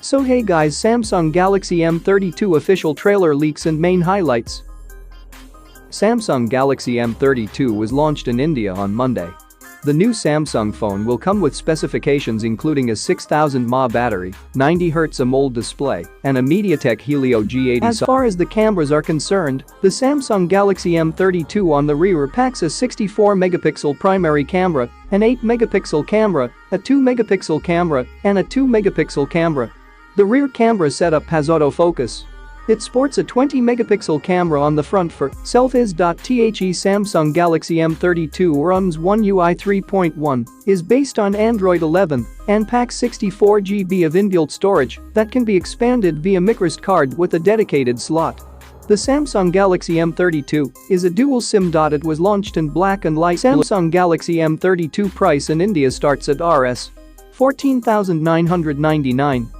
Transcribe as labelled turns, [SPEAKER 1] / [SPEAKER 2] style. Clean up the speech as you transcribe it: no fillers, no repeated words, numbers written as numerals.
[SPEAKER 1] So hey guys, Samsung Galaxy M32 official trailer leaks and main highlights. Samsung Galaxy M32 was launched in India on Monday. The new Samsung phone will come with specifications including a 6000 mAh battery, 90Hz AMOLED display, and a MediaTek Helio G80. As far as the cameras are concerned, the Samsung Galaxy M32 on the rear packs a 64-megapixel primary camera, an 8-megapixel camera, a 2-megapixel camera, and a 2-megapixel camera. The rear camera setup has autofocus. It sports a 20-megapixel camera on the front for selfies. The Samsung Galaxy M32 runs One UI 3.1, is based on Android 11, and packs 64 GB of inbuilt storage that can be expanded via microSD card with a dedicated slot. The Samsung Galaxy M32 is a dual SIM. It was launched in black and light blue. Samsung Galaxy M32 price in India starts at Rs. 14,999.